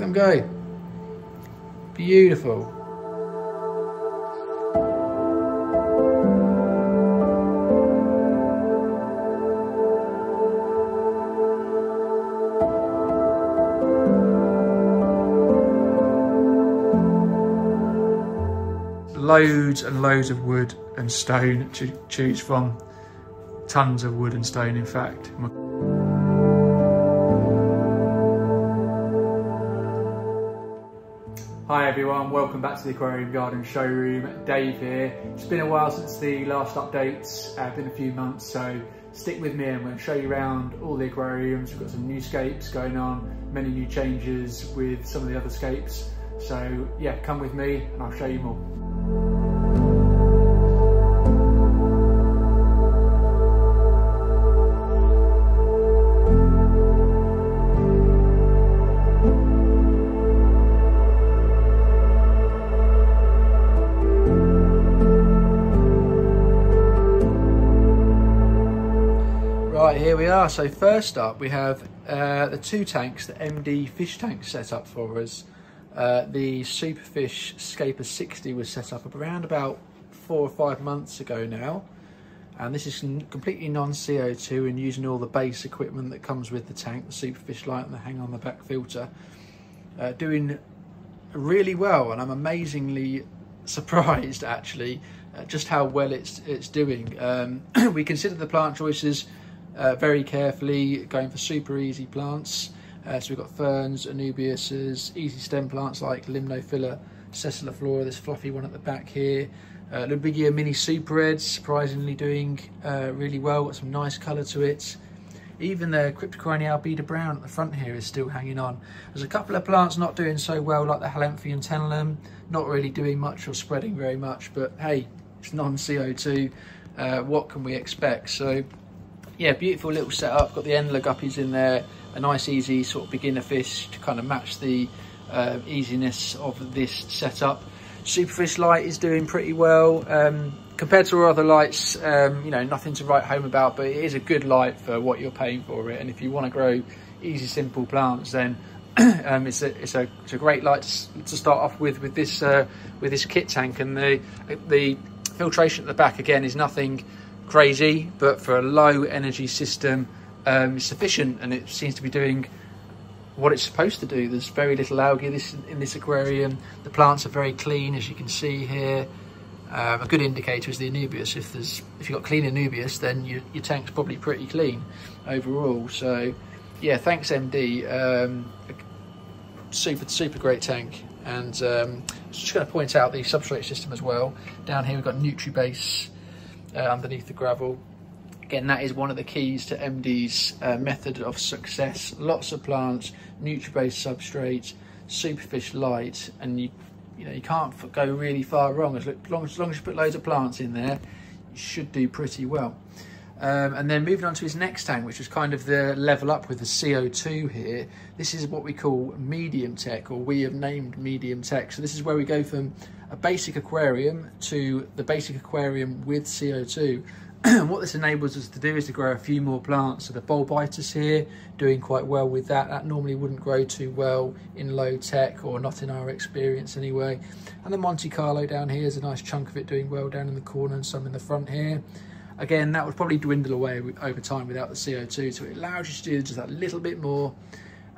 them go. Beautiful. Loads and loads of wood and stone to choose from. Tons of wood and stone, in fact. Hi everyone, welcome back to the Aquarium Garden Showroom. Dave here. It's been a while since the last updates, been a few months, so stick with me and I'm going to show you around all the aquariums. We've got some new scapes going on, many new changes with some of the other scapes. So yeah, come with me and I'll show you more. Right, here we are. So first up we have the two tanks that MD fish tanks set up for us. The Superfish Scaper 60 was set up around about 4 or 5 months ago now, and this is completely non-CO2 and using all the base equipment that comes with the tank, the Superfish light and the hang on the back filter, doing really well, and I'm amazingly surprised actually just how well it's doing. We considered the plant choices very carefully, going for super easy plants. So we've got ferns, anubiases, easy stem plants like Limnophila, Sessiliflora, this fluffy one at the back here. Lubigia mini super reds, surprisingly doing really well, got some nice colour to it. Even the Cryptocoryne albida brown at the front here is still hanging on. There's a couple of plants not doing so well, like the Halemphyon tenellum, not really doing much or spreading very much, but hey, it's non-CO2, what can we expect? So yeah, beautiful little setup, got the Endler guppies in there, a nice easy sort of beginner fish to kind of match the easiness of this setup. Superfish light is doing pretty well compared to our other lights. You know, nothing to write home about, but it is a good light for what you're paying for it, and if you want to grow easy simple plants, then it's a great light to start off with this kit tank. And the filtration at the back again is nothing crazy, but for a low energy system it's sufficient, and it seems to be doing what it's supposed to do. There's very little algae in this aquarium. The plants are very clean, as you can see here. A good indicator is the anubias. If you've got clean anubias, then your tank's probably pretty clean overall. So yeah, thanks MD. Super great tank. And just going to point out the substrate system as well. Down here we've got NutriBase underneath the gravel. Again, that is one of the keys to MD's method of success. Lots of plants, NutriBase substrate, Superfish light, and you can't go really far wrong. As long as you put loads of plants in there, you should do pretty well. And then moving on to his next tank, which is kind of the level up with the CO2 here. This is what we call medium tech, or we have named medium tech. So this is where we go from a basic aquarium to the basic aquarium with CO2. What this enables us to do is to grow a few more plants. So the Bulbitis here, doing quite well with that. That normally wouldn't grow too well in low tech, or not in our experience anyway. And the Monte Carlo down here is a nice chunk of it doing well down in the corner, and some in the front here. Again, that would probably dwindle away over time without the CO2, so it allows you to do just that little bit more.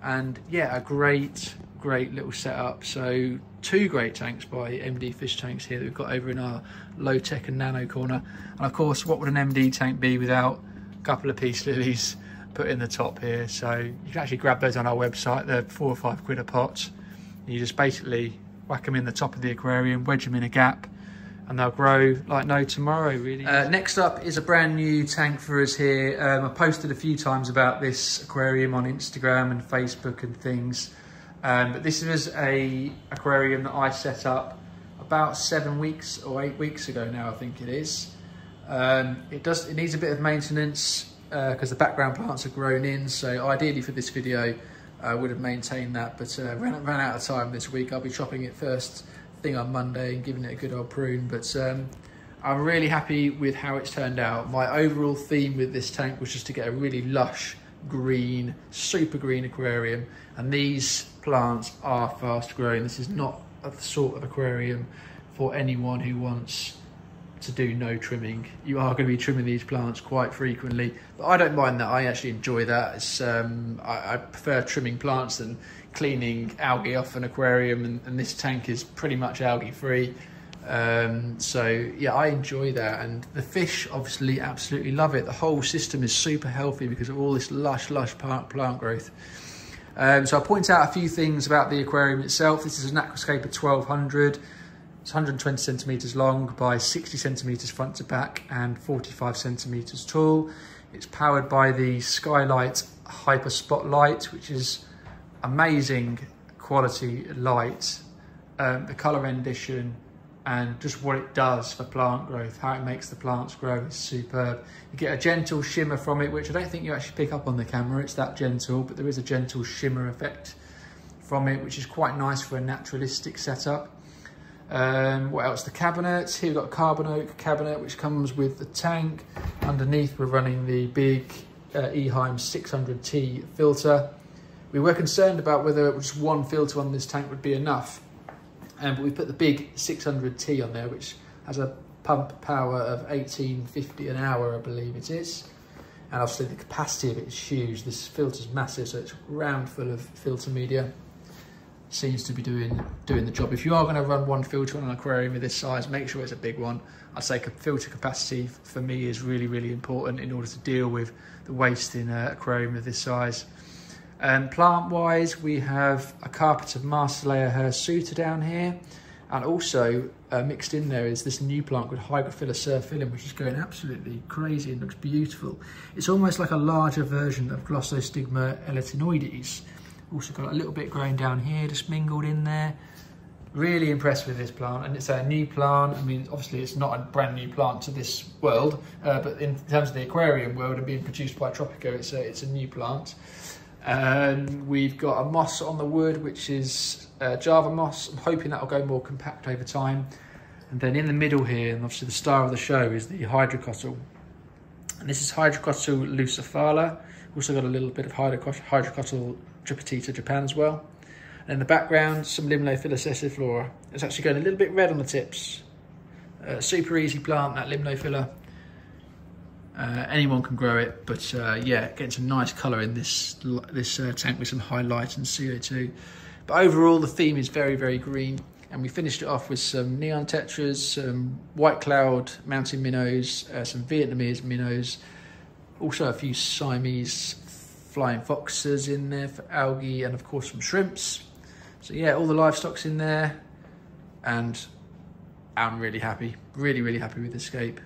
And yeah, a great little setup. So 2 great tanks by MD Fish Tanks here that we've got over in our low tech and nano corner. And of course, what would an MD tank be without a couple of peace lilies put in the top here? So you can actually grab those on our website. They're 4 or 5 quid a pot. You just basically whack them in the top of the aquarium, wedge them in a gap, and they'll grow like no tomorrow, really. Next up is a brand new tank for us here. I posted a few times about this aquarium on Instagram and Facebook and things. But this was a aquarium that I set up about 7 weeks or 8 weeks ago now, I think it is. It needs a bit of maintenance because the background plants are grown in. So ideally for this video, I would have maintained that, but ran out of time this week. I'll be chopping it first thing on Monday and giving it a good old prune. But I'm really happy with how it's turned out. My overall theme with this tank was just to get a really lush, green, super green aquarium, and these plants are fast growing. This is not a sort of aquarium for anyone who wants to do no trimming. You are going to be trimming these plants quite frequently, but I don't mind that. I actually enjoy that. It's I prefer trimming plants than cleaning algae off an aquarium, and this tank is pretty much algae free. So yeah, I enjoy that, and the fish obviously absolutely love it. The whole system is super healthy because of all this lush plant growth. So I'll point out a few things about the aquarium itself. This is an Aquascape 1200. It's 120 centimeters long by 60 centimeters front to back and 45 centimeters tall. It's powered by the Skylight Hyper Spotlight, which is amazing quality light. The color rendition and just what it does for plant growth, how it makes the plants grow, is superb. You get a gentle shimmer from it, which I don't think you actually pick up on the camera. It's that gentle, but there is a gentle shimmer effect from it, which is quite nice for a naturalistic setup. What else? The cabinets. Here we've got a carbon oak cabinet which comes with the tank. Underneath we're running the big Eheim 600T filter. We were concerned about whether just one filter on this tank would be enough, but we put the big 600T on there, which has a pump power of 1850 an hour, I believe it is, and obviously the capacity of it is huge. This filter's massive, so it's round full of filter media. Seems to be doing the job. If you are going to run one filter on an aquarium of this size, make sure it's a big one. I'd say filter capacity for me is really important in order to deal with the waste in an aquarium of this size. Plant wise, we have a carpet of Marsilea hirsuta down here, and also mixed in there is this new plant called Hygrophila surfilum, which is going absolutely crazy and looks beautiful. It's almost like a larger version of Glossostigma eletinoides. Also got a little bit growing down here, just mingled in there. Really impressed with this plant, and it's a new plant. I mean, obviously it's not a brand new plant to this world, but in terms of the aquarium world and being produced by Tropico, it's a new plant. And we've got a moss on the wood, which is Java moss. I'm hoping that'll go more compact over time. And then in the middle here, and obviously the star of the show, is the hydrocotyle. And this is Hydrocotyle lucifala. Also got a little bit of Hydrocotyle tripetita Japan as well. And in the background, some Limnophila sessiflora. It's actually going a little bit red on the tips. Super easy plant, that Limnophila. Anyone can grow it, but yeah, getting some nice colour in this tank with some high light and CO2. But overall, the theme is very green. And we finished it off with some neon tetras, some white cloud mountain minnows, some Vietnamese minnows, also a few Siamese flying foxes in there for algae, and of course some shrimps. So yeah, all the livestock's in there, and I'm really happy, really happy with the scape.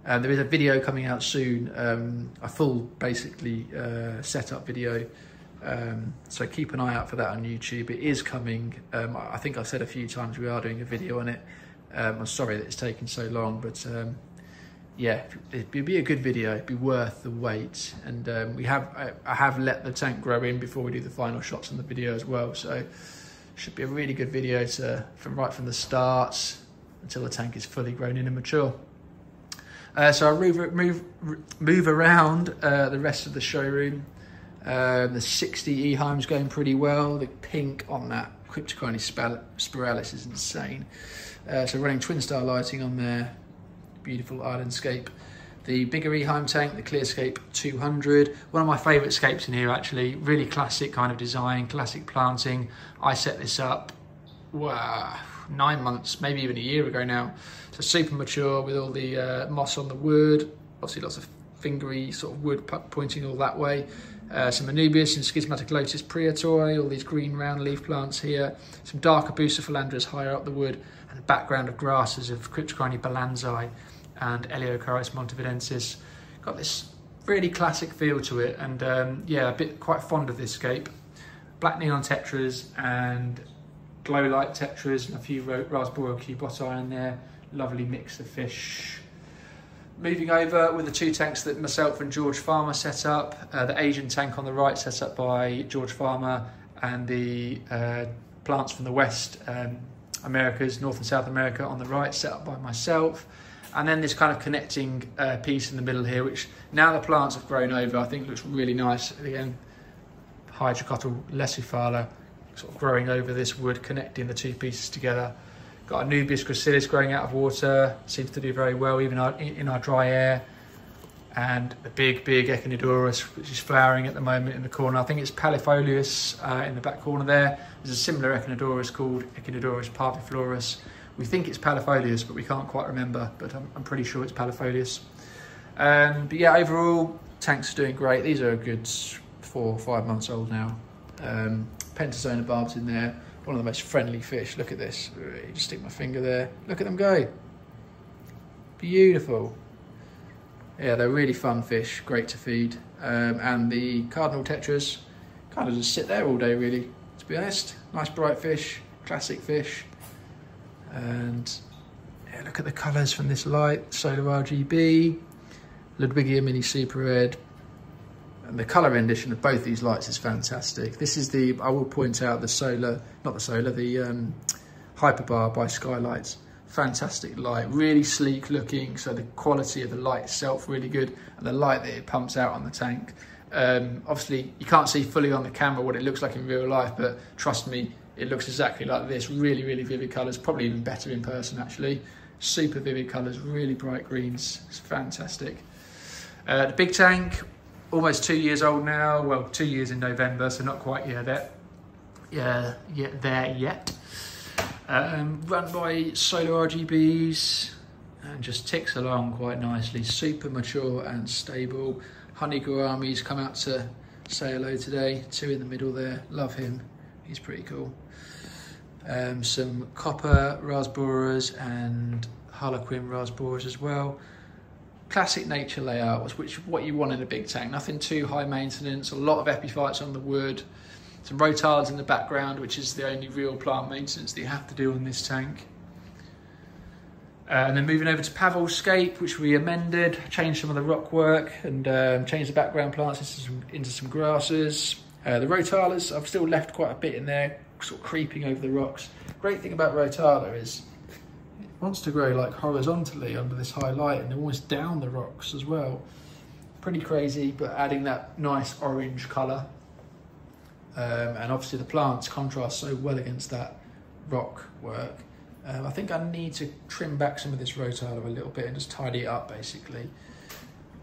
There is a video coming out soon, a full basically setup video, so keep an eye out for that on YouTube. It is coming. I think I've said a few times we are doing a video on it. I'm sorry that it's taken so long, but yeah, it'd be a good video. It'd be worth the wait. And I have let the tank grow in before we do the final shots on the video as well. So should be a really good video from right from the start until the tank is fully grown in and mature. So I'll move around the rest of the showroom. The 60 Eheim's going pretty well. The pink on that Cryptococcus spiralis is insane. So running twin star lighting on there. Beautiful islandscape. The bigger Eheim tank, the Clearscape 200. One of my favourite scapes in here actually. Really classic kind of design, classic planting. I set this up, wow, 9 months, maybe even a year ago now. So super mature with all the moss on the wood. Obviously lots of fingery sort of wood pointing all that way. Some Anubias and Schismatic Lotus Priatoi, all these green round leaf plants here. Some darker Bucephalandras higher up the wood, and a background of grasses of Cryptococcus balanzae and Eleocharis montevidensis. Got this really classic feel to it, and yeah, quite fond of this scape. Black neon tetras and glow light tetras, and a few Rasboreal cuboti in there. Lovely mix of fish. Moving over with the two tanks that myself and George Farmer set up. The Asian tank on the right set up by George Farmer, and the plants from the West Americas, North and South America on the right set up by myself. And then this kind of connecting piece in the middle here, which now the plants have grown over, I think looks really nice. Again, Hydrocotyle lessifolia sort of growing over this wood, connecting the two pieces together. Got a Nubius gracilis growing out of water, seems to do very well even in our dry air. And the big Echinodorus, which is flowering at the moment in the corner. I think it's palifolius in the back corner there. There's a similar Echinodorus called Echinodorus parviflorus. We think it's palifolius, but we can't quite remember, but I'm pretty sure it's palifolius. But yeah, overall, tanks are doing great. These are a good 4 or 5 months old now. Pentazona barbs in there, one of the most friendly fish. Look at this, you just stick my finger there. Look at them go. Beautiful. Yeah, they're really fun fish, great to feed. And the cardinal tetras kind of just sit there all day really, to be honest. Nice bright fish, classic fish. And yeah, look at the colours from this light. Solar RGB, Ludwigia mini super red. And the colour rendition of both these lights is fantastic. This is the, I will point out the solar, not the solar, the Hyperbar by Skylights. Fantastic light, really sleek looking, so the quality of the light itself really good, and the light that it pumps out on the tank. Obviously you can't see fully on the camera what it looks like in real life, but trust me, it looks exactly like this. Really vivid colours, probably even better in person actually. Super vivid colours, really bright greens, it's fantastic. The big tank, almost 2 years old now, well 2 years in November, so not quite there yet. Run by solar RGBs and just ticks along quite nicely. Super mature and stable. Honey gouramis come out to say hello today. 2 in the middle there, love him, he's pretty cool. Some copper rasboras and harlequin rasboras as well. Classic nature layout, which is what you want in a big tank. Nothing too high maintenance, a lot of epiphytes on the wood. Some rotards in the background, which is the only real plant maintenance that you have to do on this tank. And then moving over to Aquascape, which we amended, changed some of the rock work and changed the background plants into some grasses. The rotalas, I've still left quite a bit in there, sort of creeping over the rocks. Great thing about rotala is it wants to grow like horizontally under this high light and almost down the rocks as well. Pretty crazy, but adding that nice orange colour. And obviously the plants contrast so well against that rock work. I think I need to trim back some of this rotala a little bit and just tidy it up basically,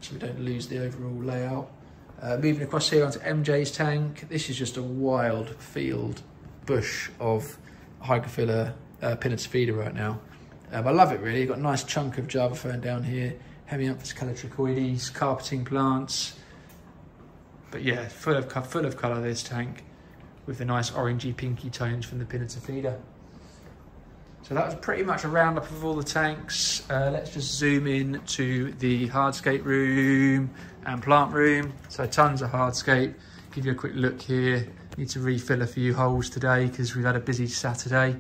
so we don't lose the overall layout. Moving across here onto MJ's tank, this is just a wild field bush of Hygrophila pinnatifida right now. I love it really. You've got a nice chunk of Java fern down here, Hemianthus calitricoides, carpeting plants. But yeah, full of colour this tank, with the nice orangey pinky tones from the pinnatifida. So that was pretty much a roundup of all the tanks. Let's just zoom in to the hardscape room and plant room. So tons of hardscape. Give you a quick look here. Need to refill a few holes today because we've had a busy Saturday.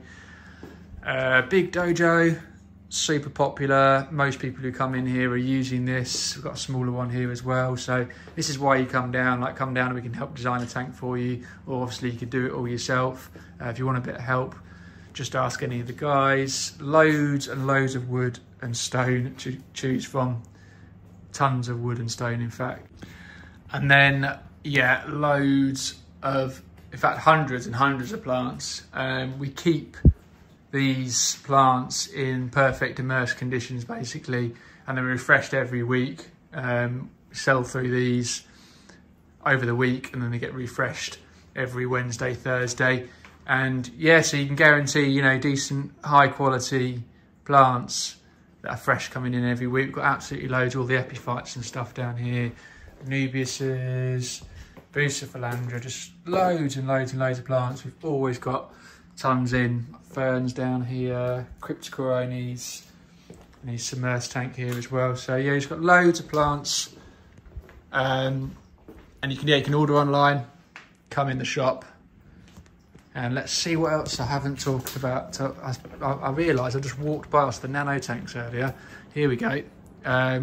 Big dojo. Super popular. Most people who come in here are using this. We've got a smaller one here as well, so this is why you come down. Like, come down and we can help design a tank for you, or obviously you could do it all yourself. If you want a bit of help, just ask any of the guys. Loads and loads of wood and stone to choose from. Tons of wood and stone, in fact. And then yeah, loads of, in fact hundreds and hundreds of plants. We keep these plants in perfect immersed conditions basically, and they're refreshed every week. Sell through these over the week and then they get refreshed every Wednesday, Thursday. And yeah, so you can guarantee, you know, decent high quality plants that are fresh coming in every week. We've got absolutely loads, all the epiphytes and stuff down here. Nubiuses, Bucephalandra, just loads and loads and loads of plants. We've always got tons in. Ferns down here, Cryptocorones, and his submersed tank here as well. So yeah, he's got loads of plants. And you can order online, come in the shop. And let's see what else I haven't talked about. I realised I just walked past the nano tanks earlier. Here we go.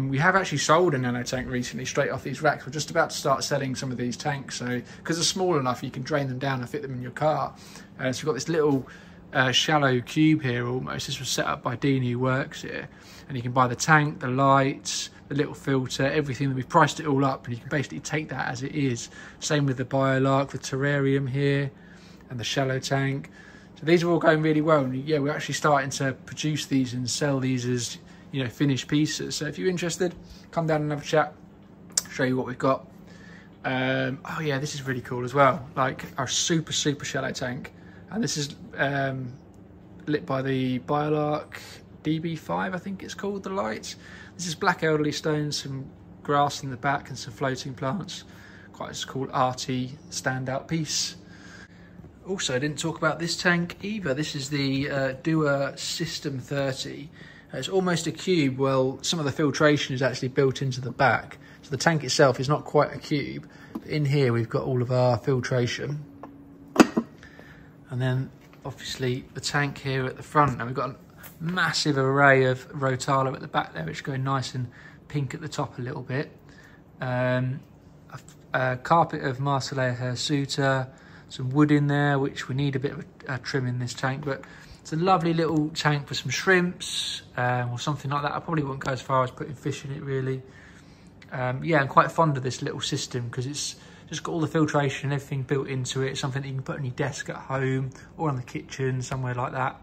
We have actually sold a nano tank recently straight off these racks. We're just about to start selling some of these tanks. So because they're small enough, you can drain them down and fit them in your car. So we've got this little shallow cube here almost. This was set up by Dean who works here, and you can buy the tank, the lights, the little filter, everything. We've priced it all up and you can basically take that as it is. Same with the BioLark, the terrarium here, and the shallow tank. So these are all going really well, and yeah, we're actually starting to produce these and sell these as, you know, finished pieces. So if you're interested, come down and have a chat, show you what we've got. Oh yeah, this is really cool as well, like our super shallow tank, and this is lit by the BioLark DB5, I think it's called, the lights. This is black elderly stones, some grass in the back and some floating plants. Quite a cool arty standout piece. Also, I didn't talk about this tank either. This is the Dua System 30. It's almost a cube. Well, some of the filtration is actually built into the back. So the tank itself is not quite a cube. But in here, we've got all of our filtration. And then, obviously, the tank here at the front. And we've got a massive array of Rotala at the back there, which go nice and pink at the top a little bit. A carpet of Marsilea hirsuta. Some wood in there, which we need a bit of a trim in this tank, but it's a lovely little tank for some shrimps or something like that. I probably wouldn't go as far as putting fish in it really. Yeah, I'm quite fond of this little system because it's just got all the filtration and everything built into it. It's something that you can put on your desk at home or on the kitchen, somewhere like that.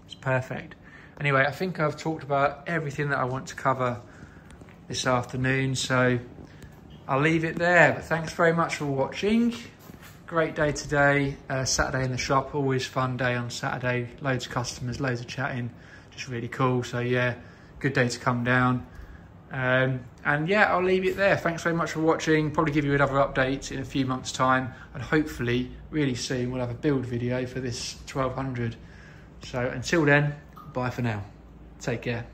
It's perfect. Anyway, I think I've talked about everything that I want to cover this afternoon, so I'll leave it there. But thanks very much for watching. Great day today, Saturday in the shop, always fun day on Saturday, loads of customers, loads of chatting, just really cool. So yeah, good day to come down. And yeah, I'll leave it there. Thanks very much for watching. Probably give you another update in a few months' time, and hopefully really soon we'll have a build video for this 1200. So until then, bye for now. Take care.